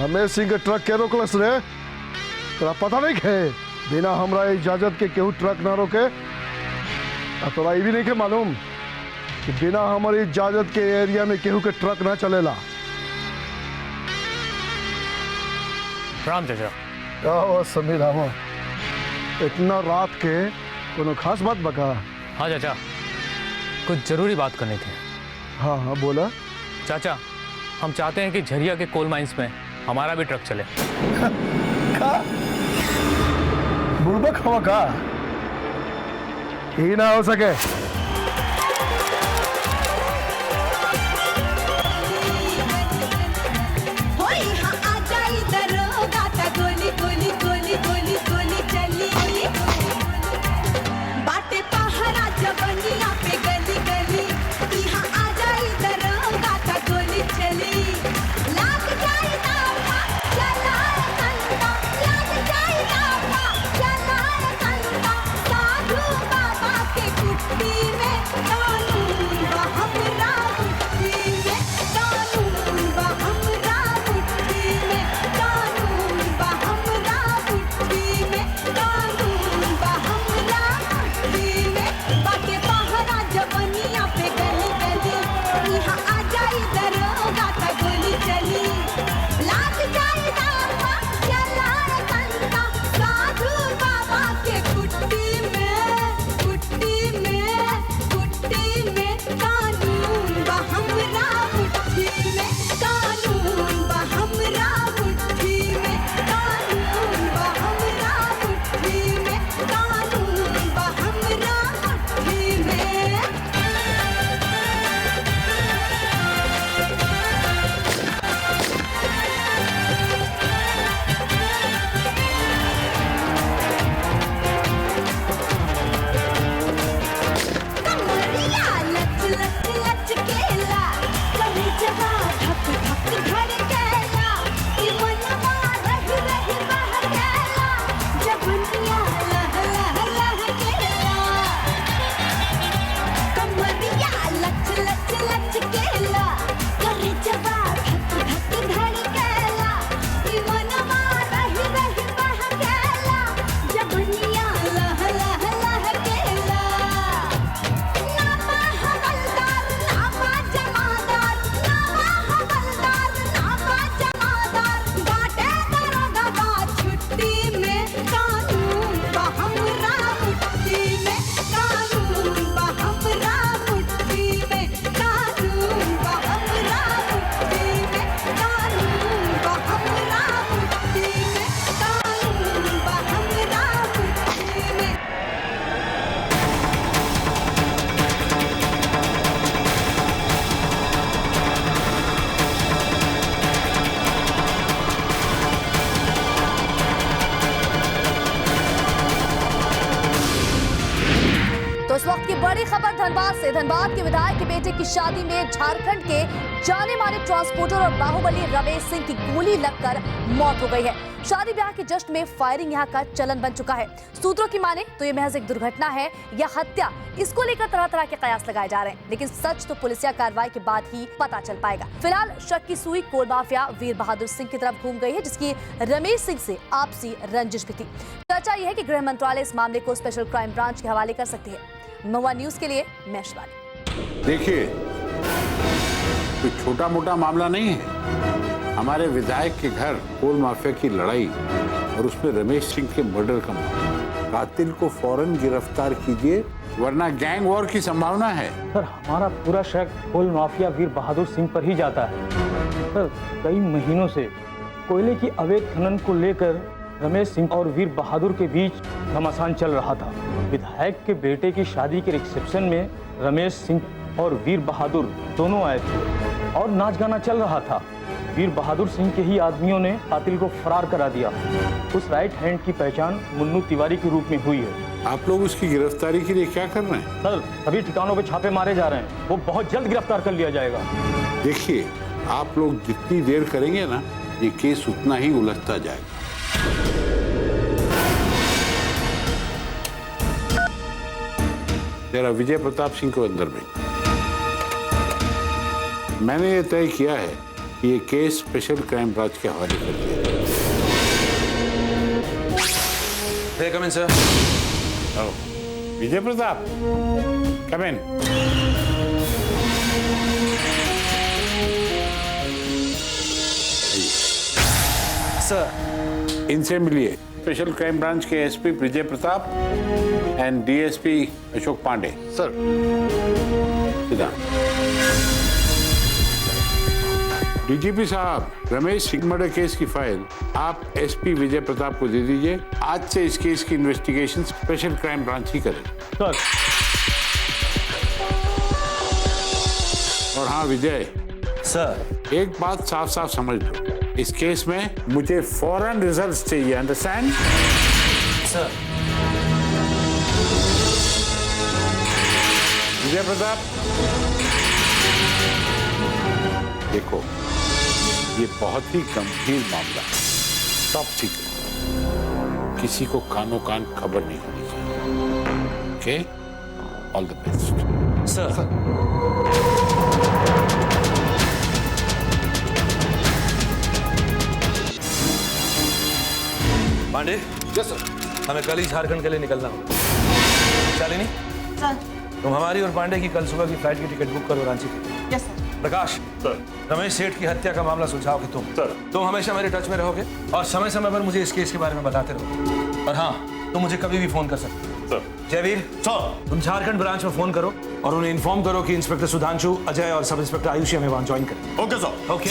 रमेश सिंह के ट्रक के रोकलस रे? तोरा पता नहीं है बिना हमरा इजाजत के केहू ट्रक ना रोके? तोरा ये भी नहीं के मालूम कि बिना हमारी इजाजत के एरिया में केहू के ट्रक ना चलेला? राम चाचा। ओ समीर रामो, इतना रात के कोनो खास बात बका? हाँ चाचा, कुछ जरूरी बात करनी थी। हाँ हाँ बोला। चाचा, हम चाहते हैं कि झरिया के कोल माइंस में हमारा भी ट्रक चले। का बुड़बक हवा का ही ना हो सके। इस वक्त की बड़ी खबर धनबाद से। धनबाद के विधायक के बेटे की शादी में झारखंड के जाने माने ट्रांसपोर्टर और बाहुबली रमेश सिंह की गोली लगकर मौत हो गई है। शादी ब्याह के जश्न में फायरिंग यहाँ का चलन बन चुका है। सूत्रों की माने तो ये महज एक दुर्घटना है या हत्या, इसको लेकर तरह तरह के कयास लगाए जा रहे हैं, लेकिन सच तो पुलिसिया कार्रवाई के बाद ही पता चल पाएगा। फिलहाल शक की सुई कोल माफिया वीर बहादुर सिंह की तरफ घूम गई है, जिसकी रमेश सिंह से आपसी रंजिश भी थी। चर्चा यह है कि गृह मंत्रालय इस मामले को स्पेशल क्राइम ब्रांच के हवाले कर सकती है। महुआ न्यूज के लिए मैं शिवानी। देखिए, कोई छोटा मोटा मामला नहीं है। हमारे विधायक के घर कोल माफिया की लड़ाई और उसमें रमेश सिंह के मर्डर का मामला। कातिल को फौरन गिरफ्तार कीजिए, वरना गैंग वॉर की संभावना है। सर, हमारा पूरा शक कोल माफिया वीर बहादुर सिंह पर ही जाता है। सर, कई महीनों से कोयले की अवैध खनन को लेकर रमेश सिंह और वीर बहादुर के बीच घमासान चल रहा था। विधायक के बेटे की शादी के रिसेप्शन में रमेश सिंह और वीर बहादुर दोनों आए थे और नाच गाना चल रहा था। वीर बहादुर सिंह के ही आदमियों ने कातिल को फरार करा दिया। उस राइट हैंड की पहचान मुन्नू तिवारी के रूप में हुई है। आप लोग उसकी गिरफ्तारी के लिए क्या कर रहे हैं? सर, सभी ठिकानों पे छापे मारे जा रहे हैं, वो बहुत जल्द गिरफ्तार कर लिया जाएगा। देखिए, आप लोग जितनी देर करेंगे ना, ये केस उतना ही उलझता जाएगा। जरा विजय प्रताप सिंह को अंदर भेज। मैंने ये तय किया है ये केस स्पेशल क्राइम ब्रांच के हवाले कर दिया। Come in sir. Vijay Pratap, come in. Sir, इनसे मिलिए। स्पेशल क्राइम ब्रांच के SP Vijay Pratap and DSP Ashok Pandey. Sir. सीधा। डीजीपी साहब, रमेश सिंह मर्डर केस की फाइल आप एसपी विजय प्रताप को दे दीजिए। आज से इस केस की इन्वेस्टिगेशन स्पेशल क्राइम ब्रांच ही करे। सर। और हाँ विजय, सर, एक बात साफ साफ समझ लो, इस केस में मुझे फौरन रिजल्ट्स चाहिए, अंडरस्टैंड? सर। विजय प्रताप, देखो ये बहुत ही गंभीर मामला है, टॉप सीक्रेट, किसी को कानो कान खबर नहीं होनी चाहिए। Okay, all the best. Sir. Pandey. Yes sir. हमें कल ही झारखंड के लिए निकलना होगा। शालिनी, सर। तुम हमारी और पांडे की कल सुबह की फ्लाइट की टिकट बुक करो रांची की। Yes sir. Prakash, sir. Ramesh Seth की हत्या का मामला सुलझाओगे तुम। सर। तुम हमेशा मेरे टच में रहोगे और समय समय पर मुझे इस केस के बारे में बताते रहो। और हाँ, तुम मुझे कभी भी फोन कर सकते हो। सर। जयवीर, सर। तुम झारखंड ब्रांच में फोन करो और उन्हें इन्फॉर्म करो कि इंस्पेक्टर सुधांशु, अजय और सब इंस्पेक्टर आयुषी हमें वहां ज्वाइन करें। Okay sir. ओके।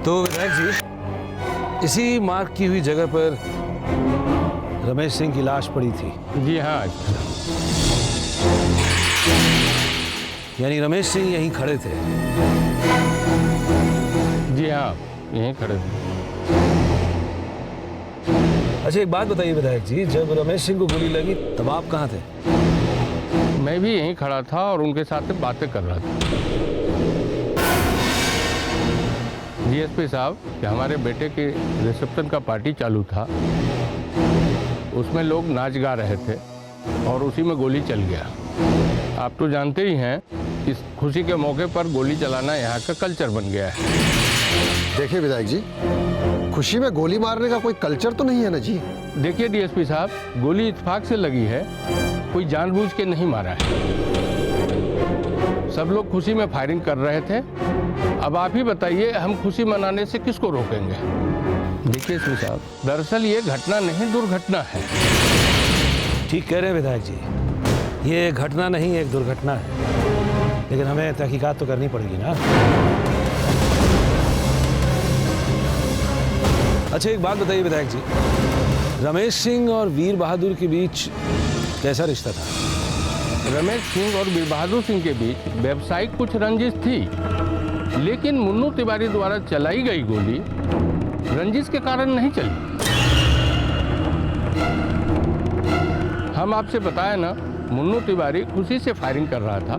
तो विधायक जी, इसी मार्क की हुई जगह पर रमेश सिंह की लाश पड़ी थी। जी हाँ। यानी रमेश सिंह यहीं खड़े थे। जी हाँ, यहीं खड़े थे। अच्छा एक बात बताइए विधायक जी, जब रमेश सिंह को गोली लगी तब आप कहाँ थे? मैं भी यहीं खड़ा था और उनके साथ बातें कर रहा था। डीएसपी साहब, कि हमारे बेटे के रिसेप्शन का पार्टी चालू था, उसमें लोग नाच गा रहे थे और उसी में गोली चल गया। आप तो जानते ही हैं, इस खुशी के मौके पर गोली चलाना यहाँ का कल्चर बन गया है। देखिए विधायक जी, खुशी में गोली मारने का कोई कल्चर तो नहीं है ना जी। देखिए डीएसपी साहब, गोली इत्तेफाक से लगी है, कोई जानबूझ के नहीं मारा है। सब लोग खुशी में फायरिंग कर रहे थे। अब आप ही बताइए, हम खुशी मनाने से किसको रोकेंगे? देखिए एसपी साहब, दरअसल ये घटना नहीं, दुर्घटना है। ठीक कह रहे हैं विधायक जी, ये घटना नहीं एक दुर्घटना है, लेकिन हमें तहकीकात तो करनी पड़ेगी ना। अच्छा एक बात बताइए विधायक जी, रमेश सिंह और वीर बहादुर के बीच कैसा रिश्ता था? रमेश सिंह और वीर बहादुर सिंह के बीच व्यावसायिक कुछ रंजिश थी, लेकिन मुन्नू तिवारी द्वारा चलाई गई गोली रंजिश के कारण नहीं चली। हम आपसे बताया ना, मुन्नू तिवारी खुशी से फायरिंग कर रहा था।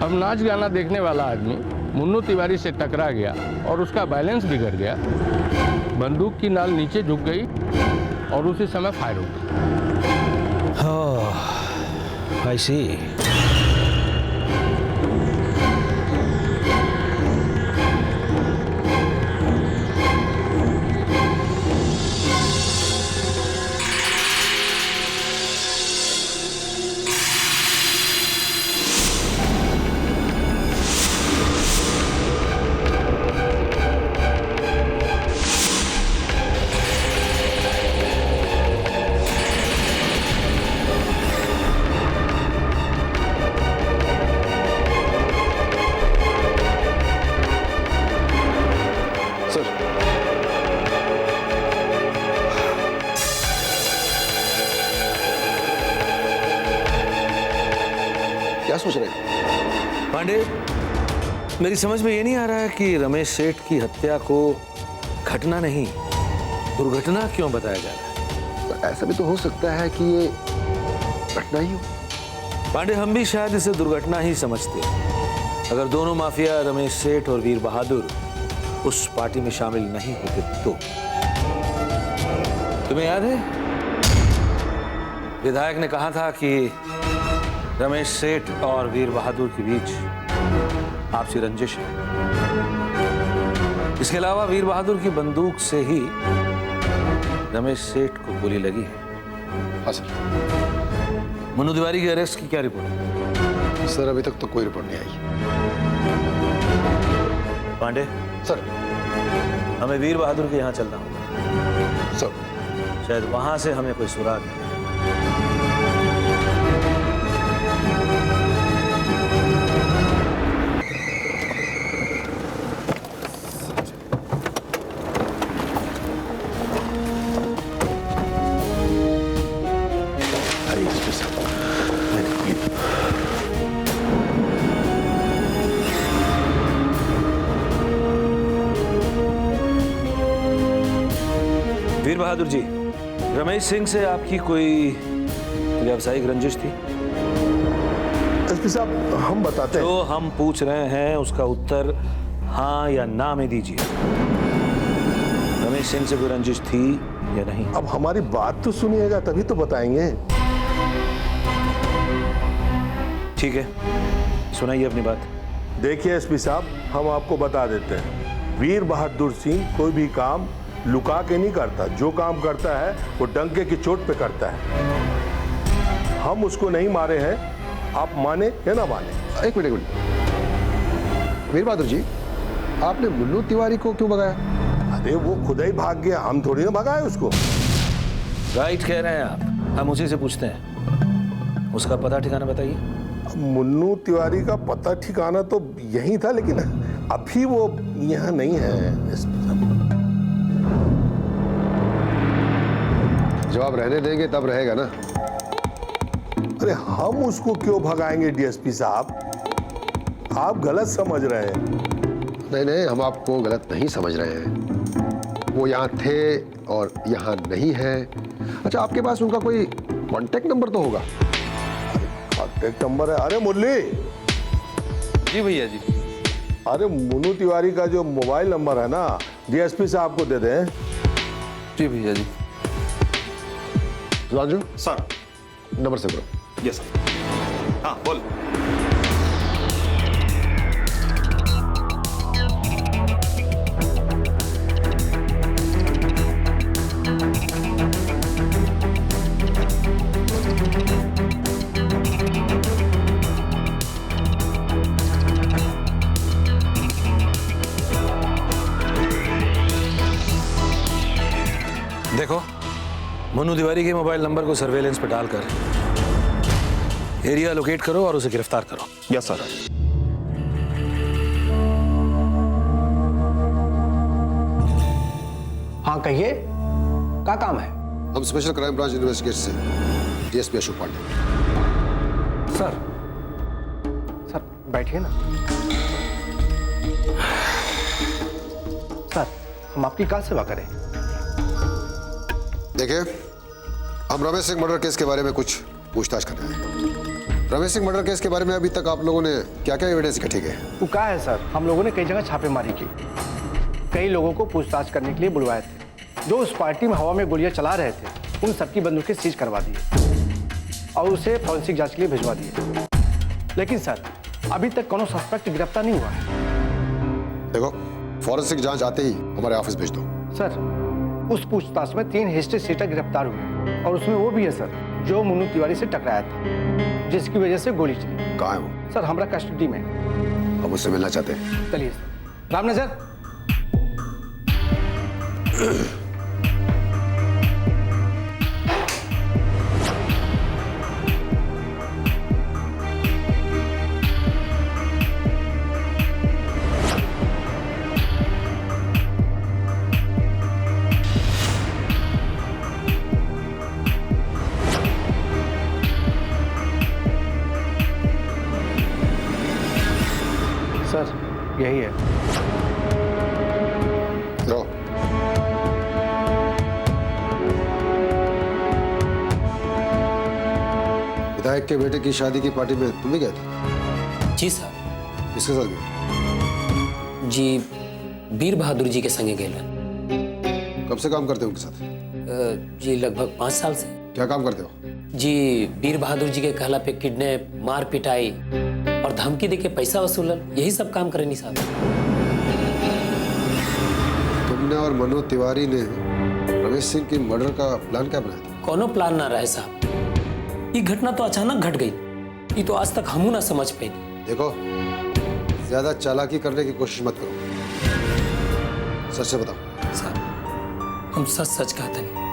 अब नाच गाना देखने वाला आदमी मुन्नू तिवारी से टकरा गया और उसका बैलेंस बिगड़ गया। बंदूक की नाल नीचे झुक गई और उसी समय फायर हो गई। आई सी। क्या सोच रहे हैं? पांडे, मेरी समझ में ये नहीं आ रहा है कि रमेश सेठ की हत्या को घटना नहीं दुर्घटना क्यों बताया जा रहा है। तो ऐसा भी तो हो सकता है कि ये घटना ही हो। पांडे, हम भी शायद इसे दुर्घटना ही समझते अगर दोनों माफिया रमेश सेठ और वीर बहादुर उस पार्टी में शामिल नहीं होते तो। तुम्हें याद है विधायक ने कहा था कि रमेश सेठ और वीर बहादुर के बीच आपसी रंजिश है। इसके अलावा वीर बहादुर की बंदूक से ही रमेश सेठ को गोली लगी है। हाँ सर। मनु तिवारी के अरेस्ट की क्या रिपोर्ट है? सर अभी तक तो कोई रिपोर्ट नहीं आई। पांडे सर। हमें वीर बहादुर के यहाँ चलना होगा। सर। शायद वहां से हमें कोई सुराग मिले। वीर बहादुर जी, रमेश सिंह से आपकी कोई व्यावसायिक रंजिश थी? एसपी साहब हम बताते हैं। जो हम पूछ रहे हैं उसका उत्तर हाँ या ना में दीजिए। रमेश सिंह से कोई रंजिश थी या नहीं? अब हमारी बात तो सुनिएगा तभी तो बताएंगे। ठीक है, सुनाइए अपनी बात। देखिए एसपी साहब, हम आपको बता देते हैं, वीर बहादुर सिंह कोई भी काम लुका के नहीं करता। जो काम करता है वो डंके की चोट पे करता है। हम उसको नहीं मारे हैं, आप माने या ना माने। एक मिनट। वीर बहादुर जी, आपने मुन्नू तिवारी को क्यों भगाया? अरे वो खुद ही भाग गया, हम थोड़ी ना भगाए उसको। राइट कह रहे हैं आप, हम उसी से पूछते हैं। उसका पता ठिकाना बताइए। मुन्नू तिवारी का पता ठिकाना तो यही था, लेकिन अभी वो यहाँ नहीं है एसपी साहब। जवाब रहने देंगे तब रहेगा ना। अरे हम उसको क्यों भगाएंगे डीएसपी साहब? आप गलत समझ रहे हैं। नहीं, हम आपको गलत नहीं समझ रहे हैं। वो यहाँ थे और यहाँ नहीं है। अच्छा, आपके पास उनका कोई कांटेक्ट नंबर तो होगा? कांटेक्ट नंबर है? अरे मुरली जी भैया जी। अरे मुन्नू तिवारी का जो मोबाइल नंबर है ना, डीएसपी साहब को दे दें। जी भैया जी। राजू सर। नंबर से करो। Yes sir. हाँ बोल। देखो, मनु तिवारी के मोबाइल नंबर को सर्वेलेंस पर डालकर एरिया लोकेट करो और उसे गिरफ्तार करो। Yes sir. हाँ कहिए, क्या काम है? हम स्पेशल क्राइम ब्रांच इन्वेस्टिगेशन से डीएसपी अशोक पांडे। सर बैठिए ना। सर, हम आपकी क्या सेवा करें? देखिए, हम रमेश सिंह मर्डर केस के बारे में कुछ पूछताछ कर रहे हैं। रमेश सिंह मर्डर केस के बारे में अभी तक आप लोगों ने क्या क्या एविडेंस इकट्ठे किए? वो क्या है सर, हम लोगों ने कई जगह छापेमारी की, कई लोगों को पूछताछ करने के लिए बुलवाए थे। जो उस पार्टी में हवा में गोलियां चला रहे थे, उन सबकी बंदूकें सीज करवा दिए और उसे फॉरेंसिक जांच के लिए भिजवा दिए। लेकिन सर, अभी तक कोनो सस्पेक्ट गिरफ्तार नहीं हुआ है। देखो, फॉरेंसिक जांच आते ही हमारे ऑफिस भेज दो। सर, उस पूछताछ में 3 हिस्ट्री सीटर गिरफ्तार हुए और उसमें वो भी है सर जो मुन्नू तिवारी से टकराया था, जिसकी वजह से गोली चली। कहाँ है वो? सर, हमारा कस्टडी में। हम उससे मिलना चाहते हैं। चलिए सर। रामनजर। सर यही है। जाओ। विधायक के बेटे की शादी की पार्टी में तुम भी गए थे? जी सर। किसके साथ गए? जी वीर बहादुर जी के संगे गए रहन। कब से काम करते हो उनके साथ? जी लगभग 5 साल से। क्या काम करते हो? जी वीर बहादुर जी के कहला पे किडनैप, मार पिटाई और धमकी देके पैसा वसूलल, यही सब काम करेनी साहब। तुमने और मनोज तिवारी ने रमेश सिंह की मर्डर का प्लान क्या बनाया था? कोनो प्लान ना रहे साहब, ये घटना तो अचानक घट गई, ये तो आज तक हमू ना समझ पाई। देखो, ज्यादा चालाकी करने की कोशिश मत करो, सच से बताओ। साहब हम सच सच कहते नहीं,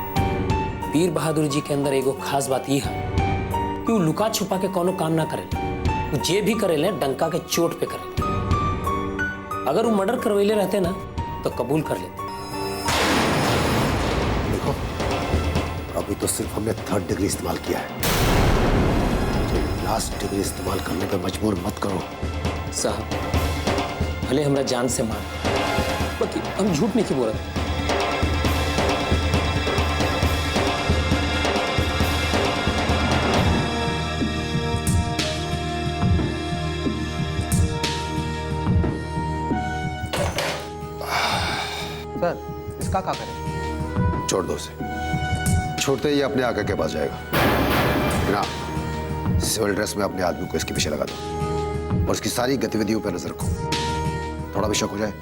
वीर बहादुर जी के अंदर एगो खास बात ये है कि वो लुका छुपा के कोनो काम ना करे, वो जे भी करे ले डंका के चोट पे करे। अगर वो मर्डर करवैले रहते ना तो कबूल कर लेते। देखो, अभी तो सिर्फ हमने 3rd डिग्री इस्तेमाल किया है, तो लास्ट डिग्री इस्तेमाल करने पे मजबूर मत करो। साहब भले हमरा जान से मार, बाकी हम झूठ नहीं की बोल रहे। सर इसका क्या करें? छोड़ दो उसे, छोड़ते ही अपने आगे के पास जाएगा। ना सिविल ड्रेस में अपने आदमी को इसके पीछे लगा दो और इसकी सारी गतिविधियों पर नजर रखो। थोड़ा भी शक हो जाए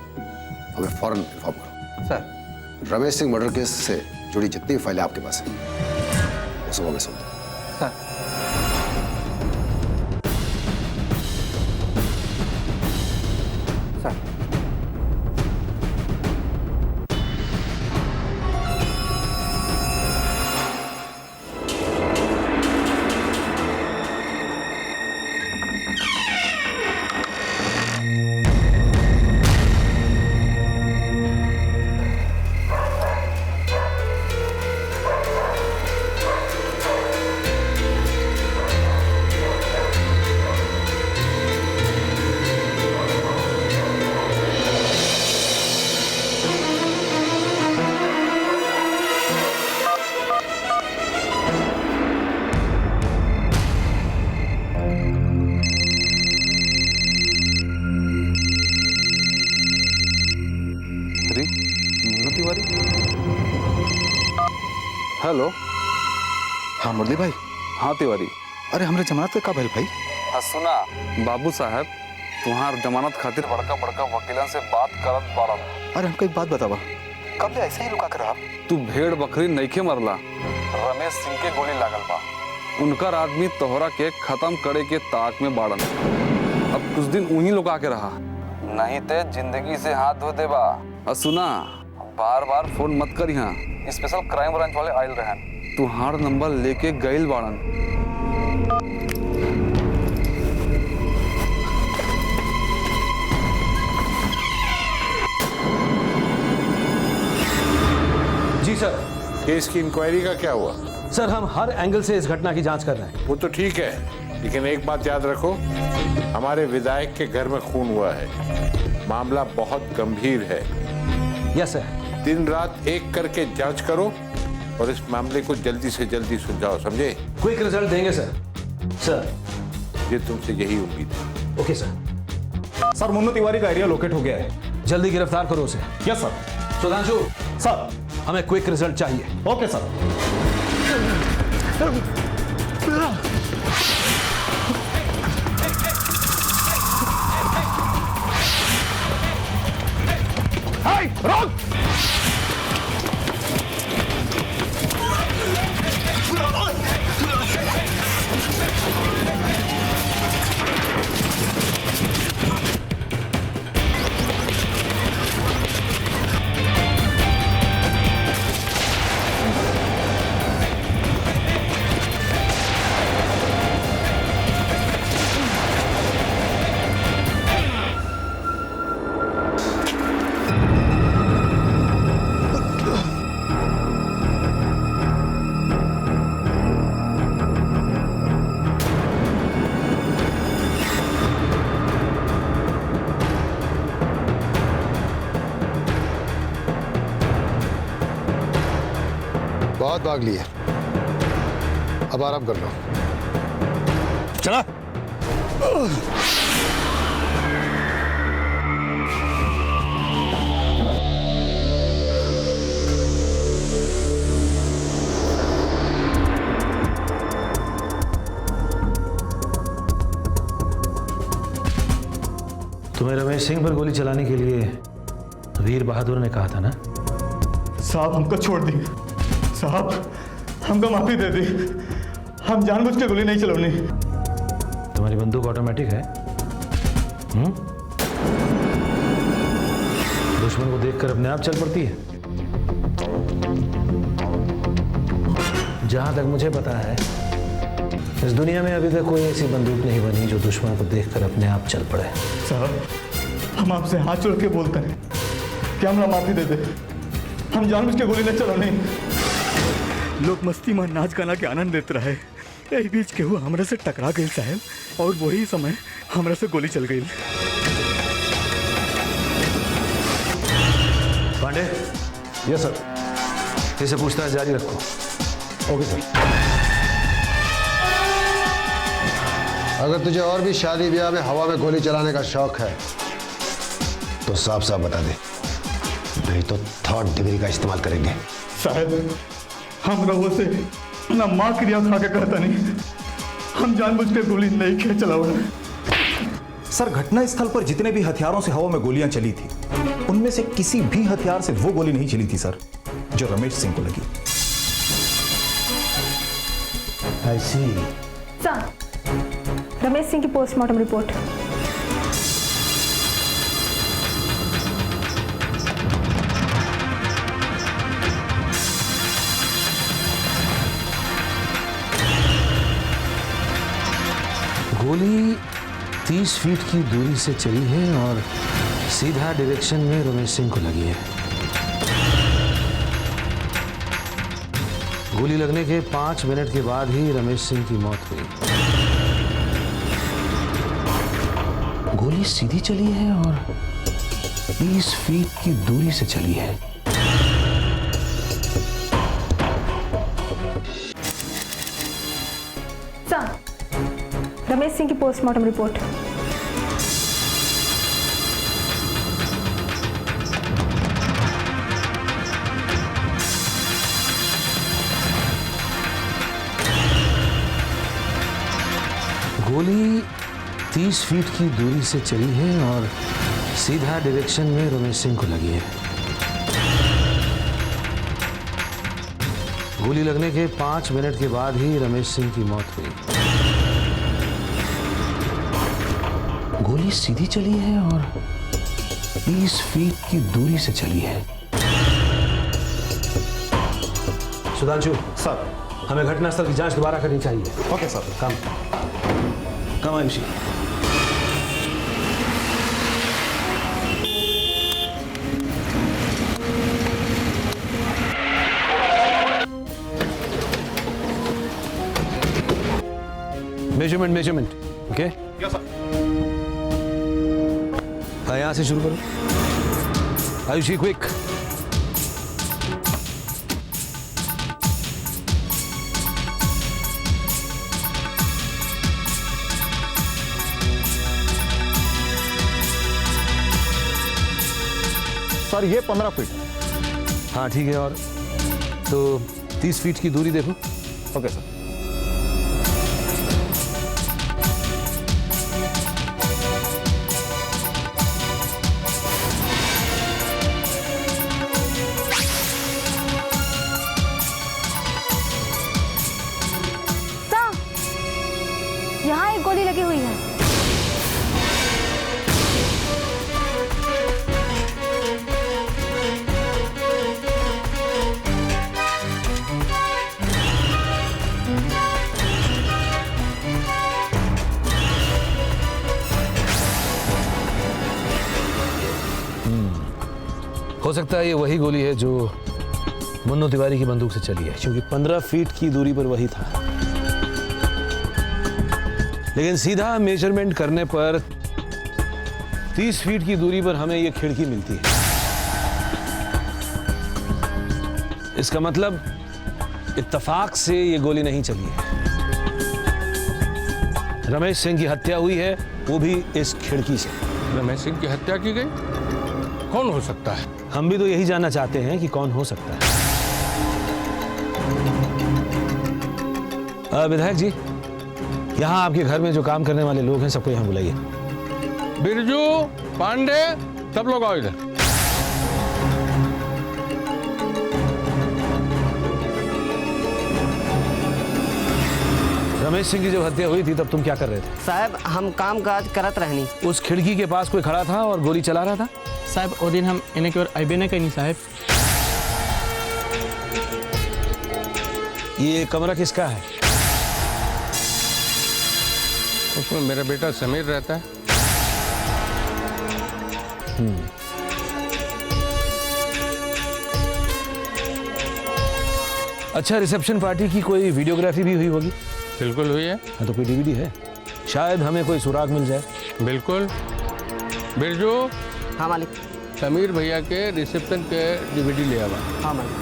हमें फौरन इन्फॉर्म करो। Sir Ramesh Singh murder case से जुड़ी जितनी फाइलें आपके पास हैं वो सब हमें सुन दो। Sir sir hello. हाँ मुरली भाई। हाँ तिवारी। अरे हमरे जमानत के का भइल भाई? हाँ सुना, बाबू साहब तुम्हार जमानत खातिर बड़का बड़का वकीलन से बात करत बारन। अरे हमको एक बात बतावा, कब ले ऐसे ही रुका कर आप? तू भेड़ बकरी नइखे मरला, रमेश सिंह के गोली लागल बा, उनकर आदमी तोहरा के खत्म करे के ताक में बाड़न। अब कुछ दिन उन्हीं लुका के रहा, नहीं ते जिंदगी से हाथ धो देबा। और सुना, बार बार फोन मत करी, हाँ स्पेशल क्राइम ब्रांच वाले आयल रहन, तुहार नंबर लेके गइल बाड़न। जी सर। केस की इंक्वायरी का क्या हुआ? सर हम हर एंगल से इस घटना की जांच कर रहे हैं। वो तो ठीक है, लेकिन एक बात याद रखो, हमारे विधायक के घर में खून हुआ है, मामला बहुत गंभीर है। Yes sir. दिन रात एक करके जांच करो और इस मामले को जल्दी से जल्दी सुलझाओ, समझे? क्विक रिजल्ट देंगे सर। सर ये तुमसे यही उम्मीद है। Okay sir. Sir Munnu Tiwari का एरिया लोकेट हो गया है, जल्दी गिरफ्तार करो उसे। Yes sir. सुधांशु सर, हमें क्विक रिजल्ट चाहिए। Okay sir. रोक! बहुत भाग लिए, अब आराम कर लो। चला। तुम्हें रमेश सिंह पर गोली चलाने के लिए वीर बहादुर ने कहा था ना? साहब हमको छोड़ दी, साहब हमको माफी दे दी, हम जानबूझ के गोली नहीं चलानी। तुम्हारी बंदूक ऑटोमेटिक है? दुश्मन को देखकर अपने आप चल पड़ती है? जहां तक मुझे पता है इस दुनिया में अभी तक कोई ऐसी बंदूक नहीं बनी जो दुश्मन को देखकर अपने आप चल पड़े। साहब हम आपसे हाथ जोड़ के बोलते हैं कि हम माफी दे दे, हम जानबूझ के गोली नहीं चलानी। लोग मस्ती में नाच गाना के आनंद लेते रहे, यही बीच केहू हमरा से टकरा गई साहब, और वही समय हमरा से गोली चल गई। पांडे। Yes sir. इसे पूछताछ जारी रखो। Okay sir. अगर तुझे और भी शादी ब्याह में हवा में गोली चलाने का शौक है तो साफ साफ बता दे, नहीं तो 3rd डिग्री का इस्तेमाल करेंगे। साहब हम रहो से ना माँ क्रिया खा के कहता नहीं, हम जानबूझ के गोली नहीं खे चलाओ। सर घटना स्थल पर जितने भी हथियारों से हवा में गोलियां चली थी उनमें से किसी भी हथियार से वो गोली नहीं चली थी सर जो रमेश सिंह को लगी। I see. Sir, Ramesh Singh की पोस्टमार्टम रिपोर्ट। गोली 30 फीट की दूरी से चली है और सीधा डायरेक्शन में रमेश सिंह को लगी है। गोली लगने के 5 मिनट के बाद ही रमेश सिंह की मौत हुई। गोली सीधी चली है और 30 फीट की दूरी से चली है। सर, रमेश सिंह की पोस्टमार्टम रिपोर्ट। गोली 30 फीट की दूरी से चली है और सीधा डायरेक्शन में रमेश सिंह को लगी है। गोली लगने के 5 मिनट के बाद ही रमेश सिंह की मौत हुई। गोली सीधी चली है और 30 फीट की दूरी से चली है। सुधांशु सर, हमें घटनास्थल की जांच दोबारा करनी चाहिए। Okay sir. Come Ayushi. Measurement okay. Yes sir. यहां से शुरू करो। आयुषी क्विक। सर ये 15 फीट। हाँ ठीक है, और तो 30 फीट की दूरी देखो। Okay sir. यहाँ एक गोली लगी हुई है। हो सकता है ये वही गोली है जो मुन्नू तिवारी की बंदूक से चली है, क्योंकि 15 फीट की दूरी पर वही था। लेकिन सीधा मेजरमेंट करने पर 30 फीट की दूरी पर हमें यह खिड़की मिलती है। इसका मतलब इत्तेफाक से ये गोली नहीं चली है। रमेश सिंह की हत्या हुई है, वो भी इस खिड़की से। रमेश सिंह की हत्या की गई? कौन हो सकता है? हम भी तो यही जानना चाहते हैं कि कौन हो सकता है। विधायक जी, यहाँ आपके घर में जो काम करने वाले लोग हैं सबको यहाँ बुलाइए। बिरजू, पांडे, सब लोग आओ इधर। रमेश सिंह की जब हत्या हुई थी तब तुम क्या कर रहे थे? साहब हम काम काज करत रहनी। उस खिड़की के पास कोई खड़ा था और गोली चला रहा था? साहब वो दिन हम इन्हें की ओर अबे नहीं कहीं साहब। ये कमरा किसका है? उसमें मेरा बेटा समीर रहता है। अच्छा, रिसेप्शन पार्टी की कोई वीडियोग्राफी भी हुई होगी? बिल्कुल हुई है। हाँ, तो कोई डीवीडी है? शायद हमें कोई सुराग मिल जाए। बिल्कुल। बिरजू। हाँ मालिक। समीर भैया के रिसेप्शन के डीवीडी ले आवा। हाँ मालिक।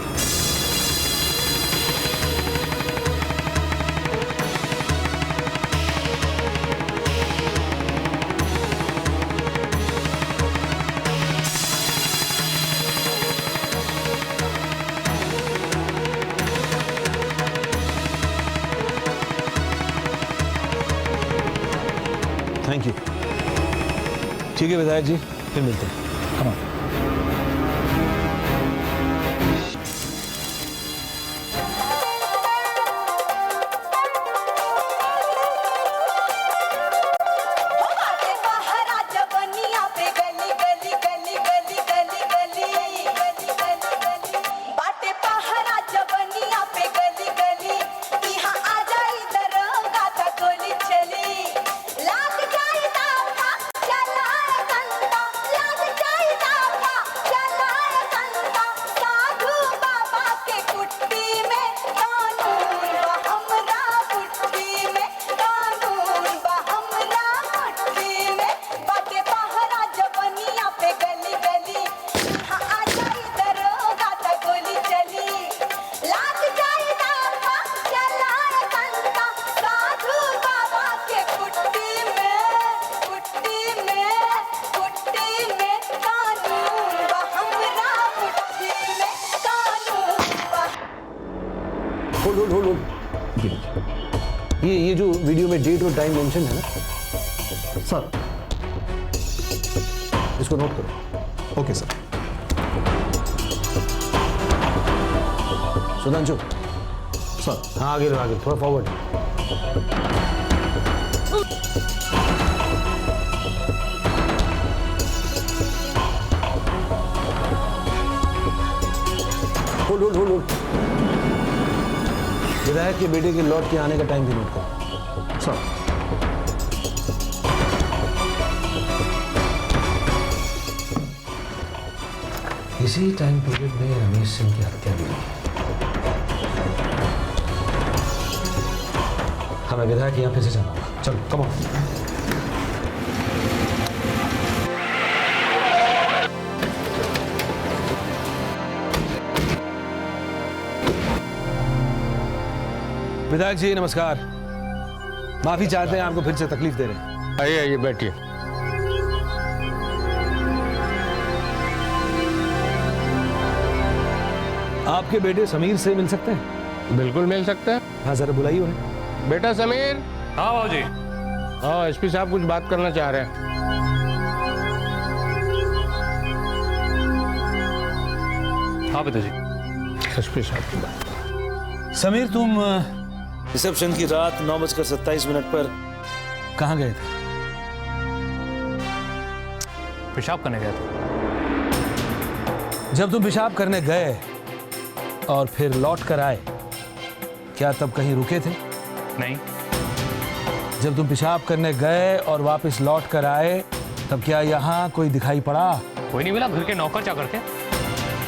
Thank you. ठीक है विधायक जी, फिर मिलते हैं। Come on. ये जो वीडियो में डेट और टाइम मेंशन है ना सर, इसको नोट करो। Okay sir. सुधांशु सर। हाँ, आगे थोड़ा फॉरवर्ड। होल्ड। विधायक के बेटे के लौट के आने का टाइम भी नोट करो। सर। इसी टाइम पीरियड में रमेश सिंह की हत्या भी हुई। हमें विधायक यहाँ फिर से जाना होगा। चलो, कम ऑन। विधायक जी नमस्कार। माफी चाहते हैं, आपको फिर से तकलीफ दे रहे हैं। आइए बैठिए। आपके बेटे समीर से मिल सकते हैं? बिल्कुल मिल सकते हैं। हाँ, जरा बुलाइए उन्हें। बेटा समीर। हाँ बाबूजी। हाँ, एसपी साहब कुछ बात करना चाह रहे हैं। हाँ पिताजी। एसपी साहब की बात। समीर, तुम रिसेप्शन की रात 9:27 पर कहाँ गए थे? पेशाब करने गया था। जब तुम पेशाब करने गए और फिर लौट कर आए, क्या तब कहीं रुके थे? नहीं। जब तुम पेशाब करने गए और वापस लौट कर आए, तब क्या यहाँ कोई दिखाई पड़ा? कोई नहीं मिला, घर के नौकर चाकर थे।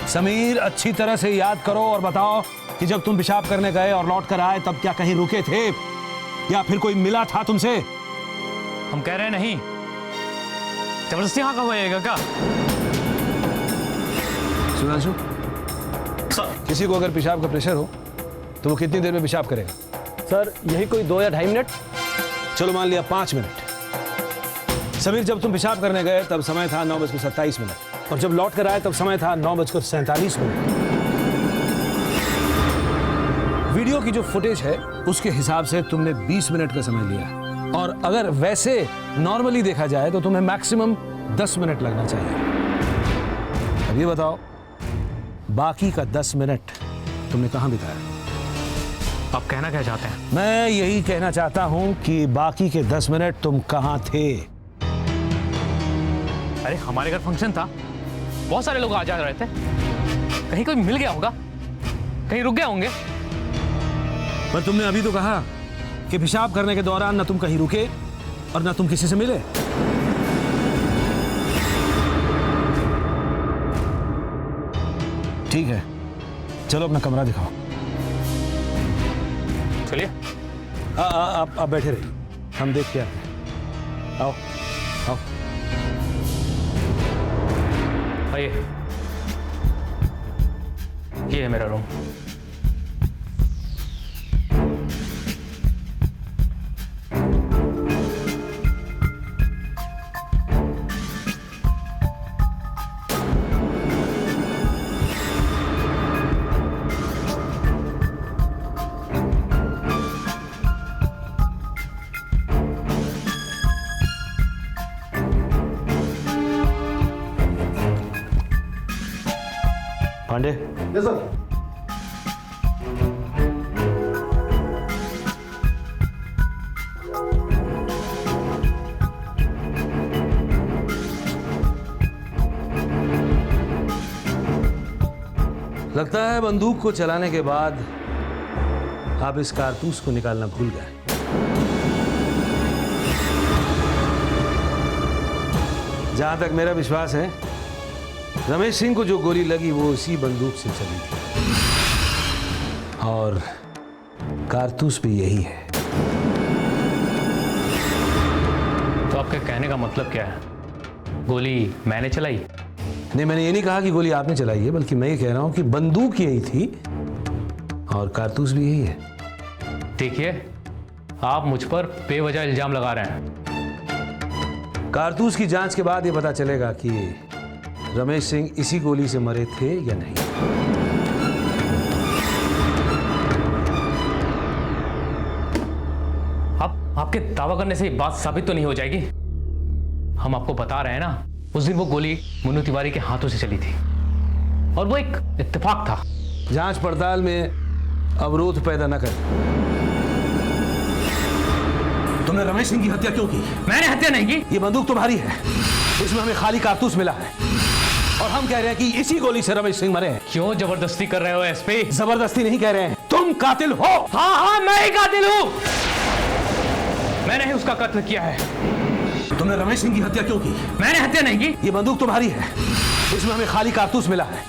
समीर, अच्छी तरह से याद करो और बताओ कि जब तुम पेशाब करने गए और लौट कर आए तब क्या कहीं रुके थे या फिर कोई मिला था तुमसे? हम कह रहे हैं नहीं। जबरदस्ती यहाँ कब आएगा क्या? सुधांशु, किसी को अगर पेशाब का प्रेशर हो तो वो कितनी देर में पेशाब करेगा? सर यही कोई 2 या 2.5 मिनट। चलो मान लिया 5 मिनट। समीर, जब तुम पेशाब करने गए तब समय था 9:27 और जब लौट कर आए तब समय था 9:47। वीडियो की जो फुटेज है उसके हिसाब से तुमने 20 मिनट का समय लिया और अगर वैसे नॉर्मली देखा जाए तो तुम्हें मैक्सिमम 10 मिनट लगना चाहिए। अब ये बताओ, बाकी का 10 मिनट तुमने कहां बिताया? आप कहना क्या चाहते हैं? मैं यही कहना चाहता हूं कि बाकी के 10 मिनट तुम कहां थे? अरे हमारे घर फंक्शन था, बहुत सारे लोग आ जा रहे थे, कहीं कोई मिल गया होगा, कहीं रुक गए होंगे। पर तुमने अभी तो कहा कि पेशाब करने के दौरान ना तुम कहीं रुके और ना तुम किसी से मिले। ठीक है, चलो अपना कमरा दिखाओ। चलिए। आप बैठे रहिए, हम देख के आते हैं। आओ आओ। आइए, ये है मेरा रूम। पांडे। Yes sir. लगता है बंदूक को चलाने के बाद आप इस कारतूस को निकालना भूल गए। जहां तक मेरा विश्वास है, रमेश सिंह को जो गोली लगी वो उसी बंदूक से चली थी और कारतूस भी यही है। तो आपके कहने का मतलब क्या है? गोली मैंने चलाई? नहीं, मैंने ये नहीं कहा कि गोली आपने चलाई है, बल्कि मैं ये कह रहा हूं कि बंदूक यही थी और कारतूस भी यही है। देखिए, आप मुझ पर बेवजह इल्जाम लगा रहे हैं। कारतूस की जांच के बाद ये पता चलेगा कि रमेश सिंह इसी गोली से मरे थे या नहीं। अब आपके दावा करने से ये बात साबित तो नहीं हो जाएगी? हम आपको बता रहे हैं ना, उस दिन वो गोली मुन्नू तिवारी के हाथों से चली थी और वो एक इत्तेफाक था। जांच पड़ताल में अवरोध पैदा न कर। तुमने रमेश सिंह की हत्या क्यों की? मैंने हत्या नहीं की। ये बंदूक तुम्हारी है, इसमें हमें खाली कारतूस मिला है और हम कह रहे हैं कि इसी गोली से रमेश सिंह मरे हैं। क्यों जबरदस्ती कर रहे हो एसपी? जबरदस्ती नहीं कह रहे हैं, तुम कातिल हो। हाँ, मैं ही कातिल हूं। मैंने ही उसका कत्ल किया है। तुमने रमेश सिंह की हत्या क्यों की? मैंने हत्या नहीं की। ये बंदूक तुम्हारी है, इसमें हमें खाली कारतूस मिला है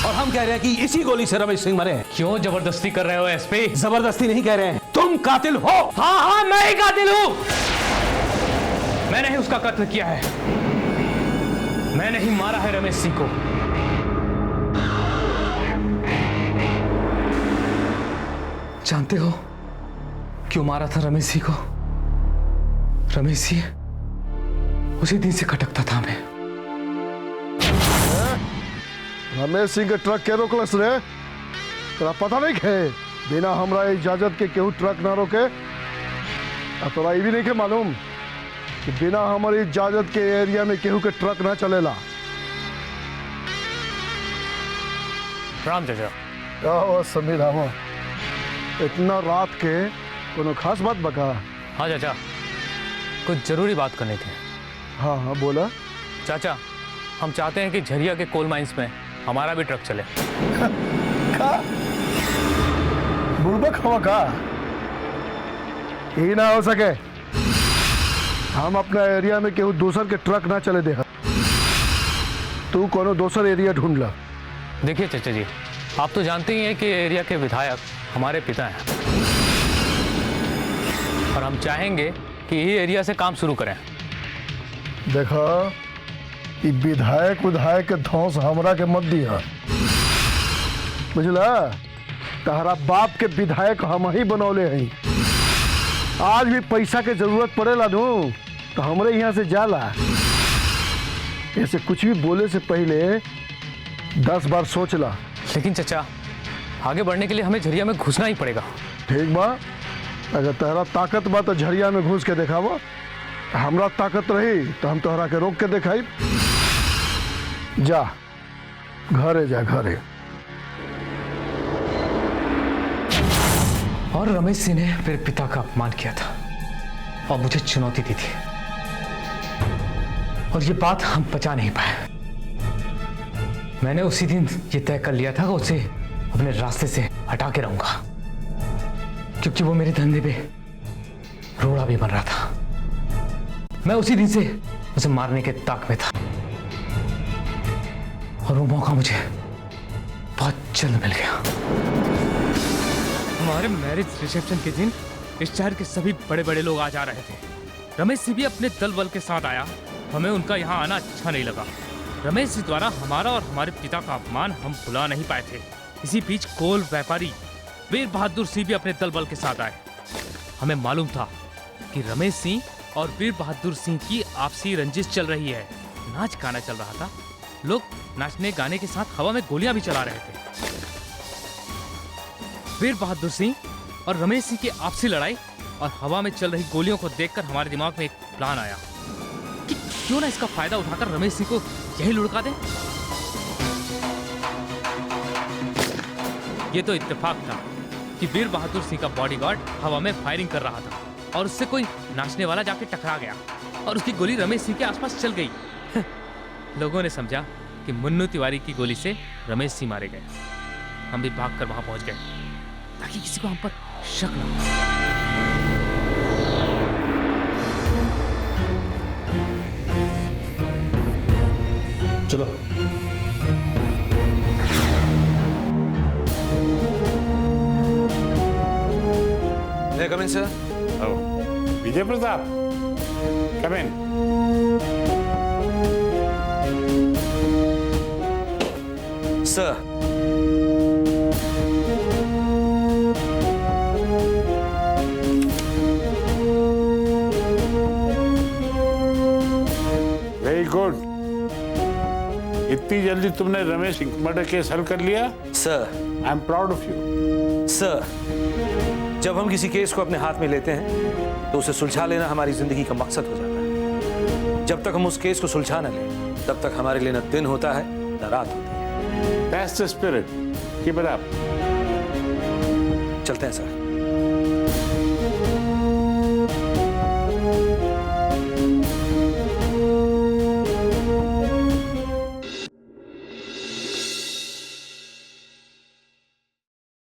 और हम कह रहे हैं कि इसी गोली से रमेश सिंह मरे हैं। क्यों जबरदस्ती कर रहे हो एसपी? जबरदस्ती नहीं कह रहे हैं, तुम कातिल हो। हाँ, मैं ही कातिल हूं। मैंने ही उसका कत्ल किया है। मैंने ही मारा है रमेश सिंह को। जानते हो क्यों मारा था रमेश सिंह को? रमेश सिंह उसी दिन से खटकता था मैं। रमेश सिंह के ट्रक के रोकलस रे? तोरा पता नहीं है बिना हमरा इजाजत के केहू ट्रक ना रोके? तोरा ये भी नहीं के मालूम कि बिना हमारी इजाजत के एरिया में केहू के ट्रक ना चलेला? राम चाचा। ओ समीर, हम इतना रात के कोनो खास बात बका? हाँ चाचा, कुछ जरूरी बात करनी थी। हाँ हाँ बोला। चाचा, हम चाहते हैं कि झरिया के कोल माइंस में हमारा भी ट्रक चले। बुड़बक हवा का यही ना हो सके। हम अपना एरिया में केहू दूसर के ट्रक ना चले दे। तू कोनो दूसर एरिया ढूंढ ला। देखिए चाचा जी, आप तो जानते ही हैं कि एरिया के विधायक हमारे पिता हैं और हम चाहेंगे कि यही एरिया से काम शुरू करें। देखा, कि विधायक के धौंस हमरा के मत दिया, बुझला? तहरा बाप के विधायक हम ही बनौले हैं। आज भी पैसा के जरूरत पड़ेला नू तो हमरे यहाँ से जाला। ऐसे कुछ भी बोले से पहले 10 बार सोच ला। लेकिन चचा, आगे बढ़ने के लिए हमें झरिया में घुसना ही पड़ेगा। ठीक बा, अगर तहरा ताकत बा तो झरिया में घुस के दिखावा। हमरा ताकत रही तो हम तोहरा के रोक के दिखाई। जा घरे जा घरे। और रमेश सिंह ने मेरे पिता का अपमान किया था और मुझे चुनौती दी थी, और ये बात हम पचा नहीं पाए। मैंने उसी दिन ये तय कर लिया था कि उसे अपने रास्ते से हटा के रहूंगा, क्योंकि वो मेरे धंधे पे रोड़ा भी बन रहा था। मैं उसी दिन से उसे मारने के ताक में था, और वो मौका मुझे बहुत जल्द मिल गया। हमारे मैरिज रिसेप्शन के दिन इस शहर के सभी बड़े बड़े लोग आ जा रहे थे। रमेश सिंह भी अपने दल बल के साथ आया। हमें उनका यहाँ आना अच्छा नहीं लगा। रमेश सिंह द्वारा हमारा और हमारे पिता का अपमान हम भुला नहीं पाए थे। इसी बीच कोल व्यापारी वीर बहादुर सिंह भी अपने दल बल के साथ आए। हमें मालूम था कि रमेश सिंह और वीर बहादुर सिंह की आपसी रंजिश चल रही है। नाच गाना चल रहा था। लोग नाचने गाने के साथ हवा में गोलियां भी चला रहे थे। वीर बहादुर सिंह और रमेश सिंह की आपसी लड़ाई और हवा में चल रही गोलियों को देखकर हमारे दिमाग में एक प्लान आया कि क्यों ना इसका फायदा उठाकर रमेश सिंह को यही लुढ़का दें। ये तो इत्तेफाक था कि वीर बहादुर सिंह का बॉडीगार्ड हवा में फायरिंग कर रहा था और उससे कोई नाचने वाला जाके टकरा गया और उसकी गोली रमेश सिंह के आसपास चल गई। लोगों ने समझा कि मुन्नू तिवारी की गोली से रमेश सिंह मारे गए। हम भी भागकर वहां पहुंच गए ताकि किसी को हम पर शक न हो। चलो। May I come in, sir? Oh, Vijay Pratap, come in. Sir. Very good. इतनी जल्दी तुमने रमेश सिंह मर्डर केस हल कर लिया? Sir, I am proud of you. Sir, जब हम किसी केस को अपने हाथ में लेते हैं तो उसे सुलझा लेना हमारी जिंदगी का मकसद हो जाता है। जब तक हम उस केस को सुलझा न लें, तब तक हमारे लिए न दिन होता है न रात होती है। That's the spirit. Keep it up. चलते हैं सर।